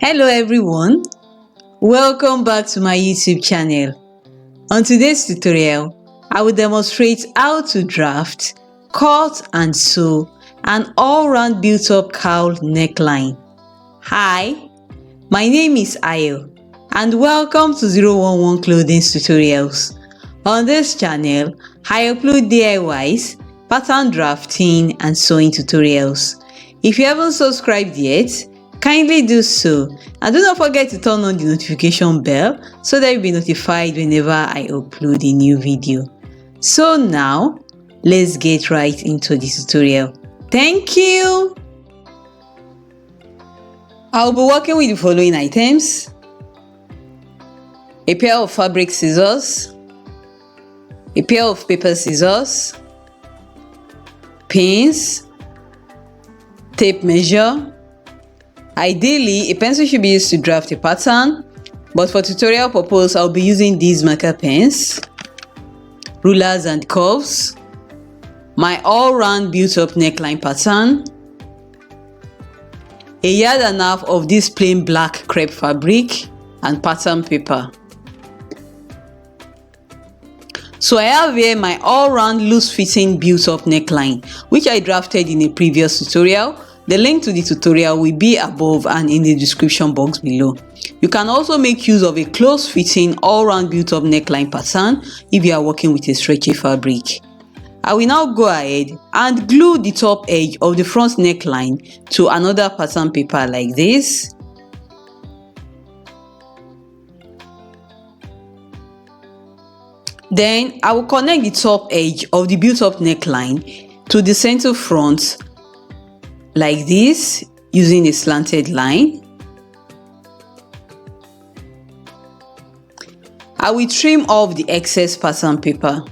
Hello everyone, welcome back to my YouTube channel. On today's tutorial, I will demonstrate how to draft, cut and sew an all-round built-up cowl neckline. Hi, my name is Ayo and welcome to 011 Clothings Tutorials. On this channel, I upload DIYs, pattern drafting and sewing tutorials. If you haven't subscribed yet, kindly do so and do not forget to turn on the notification bell so that you'll be notified whenever I upload a new video. So now, let's get right into the tutorial. Thank you! I'll be working with the following items: a pair of fabric scissors, a pair of paper scissors, pins, tape measure. Ideally, a pencil should be used to draft a pattern, but for tutorial purpose, I'll be using these marker pens, rulers and curves, my all-round built-up neckline pattern, a yard and a half of this plain black crepe fabric, and pattern paper. So I have here my all-round loose-fitting built-up neckline, which I drafted in a previous tutorial. The link to the tutorial will be above and in the description box below. You can also make use of a close-fitting all-round built-up neckline pattern if you are working with a stretchy fabric. I will now go ahead and glue the top edge of the front neckline to another pattern paper like this. Then I will connect the top edge of the built-up neckline to the center front like this using a slanted line. I will trim off the excess pattern paper.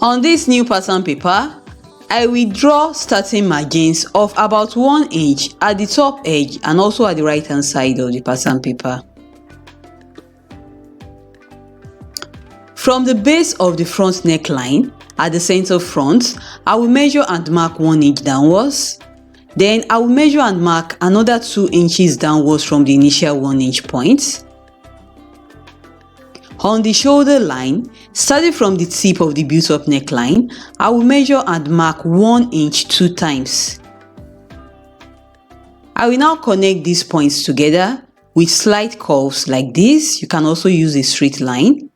On this new pattern paper, I will draw starting margins of about 1 inch at the top edge and also at the right hand side of the pattern paper. From the base of the front neckline at the center front, I will measure and mark 1 inch downwards. Then I will measure and mark another 2 inches downwards from the initial 1 inch point. On the shoulder line, starting from the tip of the built-up neckline, I will measure and mark 1 inch 2 times. I will now connect these points together with slight curves like this. You can also use a straight line.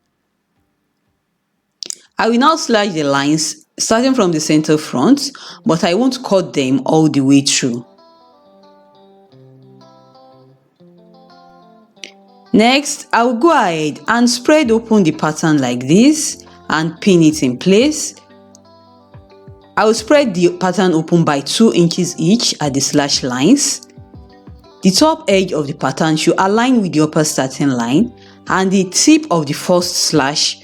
I will now slash the lines starting from the center front, but I won't cut them all the way through. Next, I will go ahead and spread open the pattern like this and pin it in place. I will spread the pattern open by 2 inches each at the slash lines. The top edge of the pattern should align with the upper starting line, and the tip of the first slash,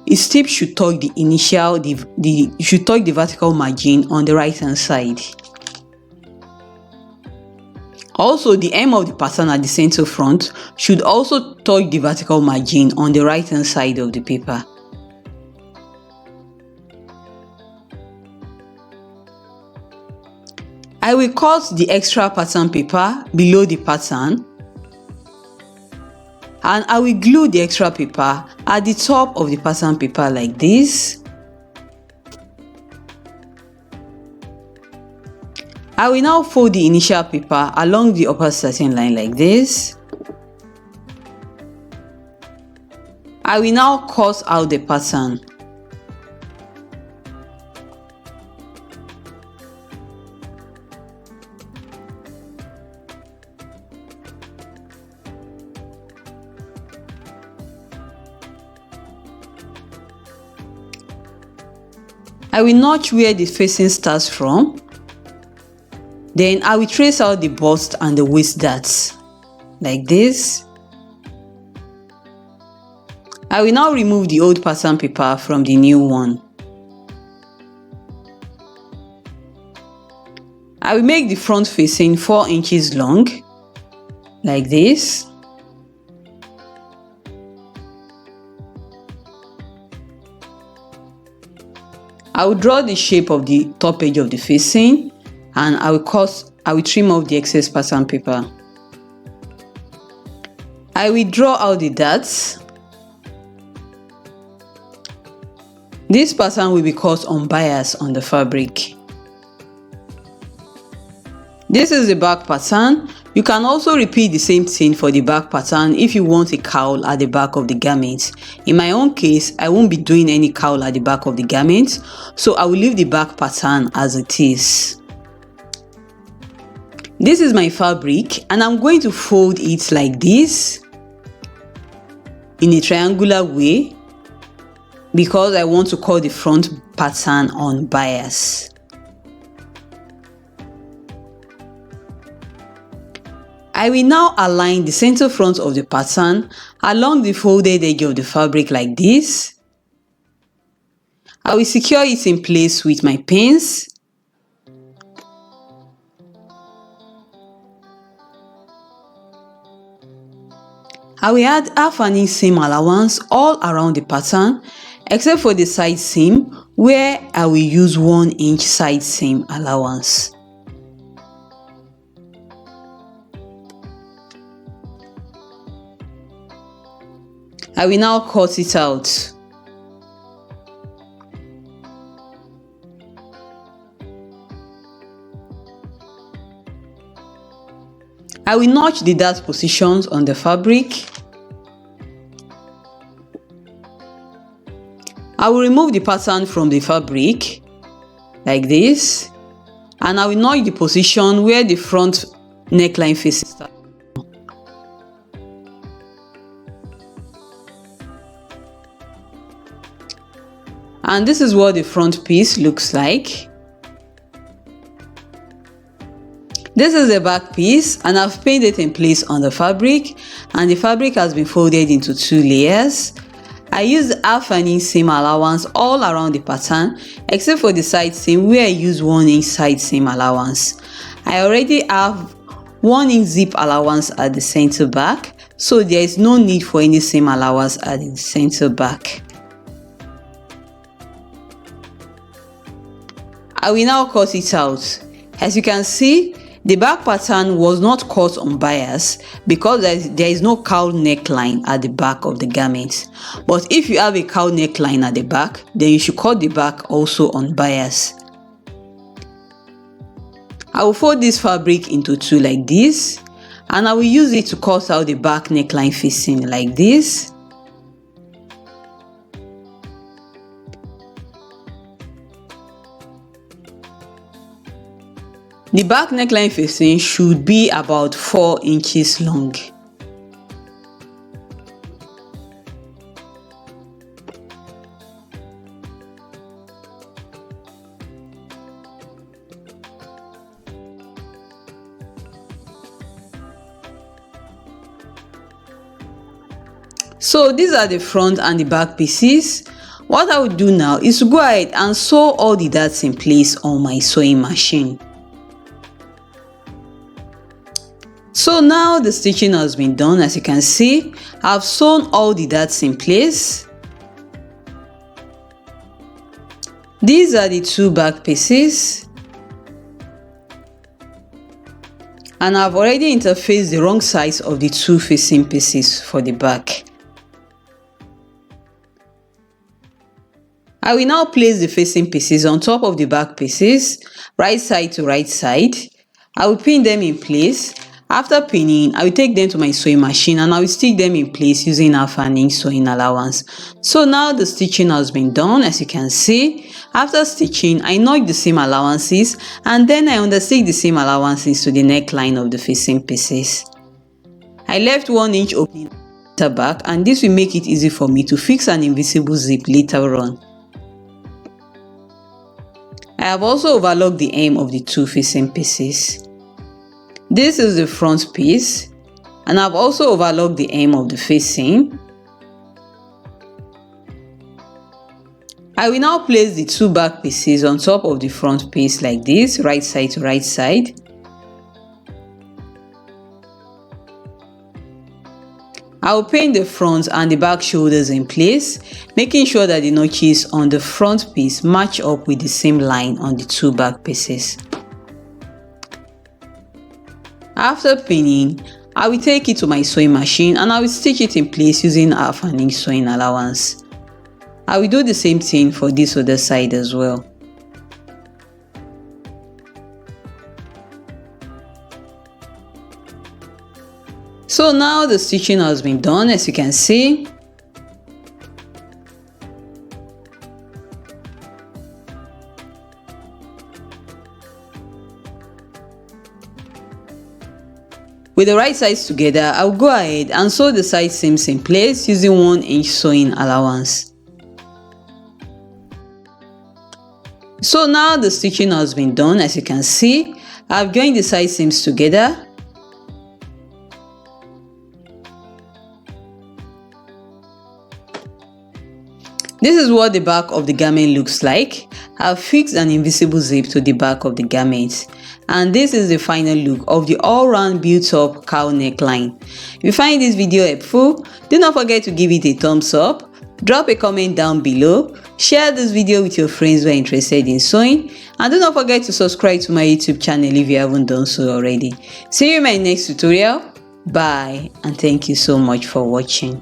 its tip should touch the initial, should touch the vertical margin on the right hand side. Also, the hem of the pattern at the center front should also touch the vertical margin on the right hand side of the paper. I will cut the extra pattern paper below the pattern, and I will glue the extra paper at the top of the pattern paper like this. I will now fold the initial paper along the upper starting line like this. I will now cut out the pattern. I will notch where the facing starts from. Then I will trace out the bust and the waist darts like this. I will now remove the old pattern paper from the new one. I will make the front facing 4 inches long like this. I will draw the shape of the top edge of the facing, and I will trim off the excess pattern paper. I will draw out the darts. This pattern will be cut on bias on the fabric. This is the back pattern. You can also repeat the same thing for the back pattern if you want a cowl at the back of the garment. In my own case, I won't be doing any cowl at the back of the garment, so I will leave the back pattern as it is. This is my fabric, and I'm going to fold it like this in a triangular way because I want to cut the front pattern on bias. I will now align the center front of the pattern along the folded edge of the fabric like this. I will secure it in place with my pins. I will add half an inch seam allowance all around the pattern except for the side seam where I will use 1 inch side seam allowance. I will now cut it out. I will notch the dart positions on the fabric. I will remove the pattern from the fabric like this, and I will notch the position where the front neckline faces. And this is what the front piece looks like. This is the back piece, and I've pinned it in place on the fabric, and the fabric has been folded into 2 layers. I used half an inch seam allowance all around the pattern except for the side seam where I use 1 inch side seam allowance. I already have 1 inch zip allowance at the center back, so there is no need for any seam allowance at the center back. I will now cut it out. As you can see, the back pattern was not cut on bias because there is no cowl neckline at the back of the garment. But if you have a cowl neckline at the back, then you should cut the back also on bias. I will fold this fabric into 2 like this, and I will use it to cut out the back neckline facing like this. The back neckline facing should be about 4 inches long. So these are the front and the back pieces. What I will do now is to go ahead and sew all the darts in place on my sewing machine. So now the stitching has been done. As you can see, I've sewn all the darts in place. These are the 2 back pieces, and I've already interfaced the wrong sides of the 2 facing pieces for the back. I will now place the facing pieces on top of the back pieces, right side to right side. I will pin them in place. After pinning, I will take them to my sewing machine and I will stick them in place using half an inch sewing allowance. So now the stitching has been done. As you can see, after stitching, I notch the seam allowances and then I understick the seam allowances to the neckline of the facing pieces. I left 1 inch opening at the back, and this will make it easy for me to fix an invisible zip later on. I have also overlocked the hem of the 2 facing pieces. This is the front piece, and I've also overlocked the hem of the facing. I will now place the 2 back pieces on top of the front piece like this, right side to right side. I will pin the front and the back shoulders in place, making sure that the notches on the front piece match up with the same line on the two back pieces. After pinning, I will take it to my sewing machine and I will stitch it in place using half an inch sewing allowance. I will do the same thing for this other side as well. So now the stitching has been done, as you can see. With the right sides together, I will go ahead and sew the side seams in place using 1 inch sewing allowance. So now the stitching has been done, as you can see. I have joined the side seams together. This is what the back of the garment looks like. I've fixed an invisible zip to the back of the garment. And this is the final look of the all-round built-up cowl neckline. If you find this video helpful, do not forget to give it a thumbs up, drop a comment down below, share this video with your friends who are interested in sewing, and do not forget to subscribe to my YouTube channel if you haven't done so already. See you in my next tutorial. Bye, and thank you so much for watching.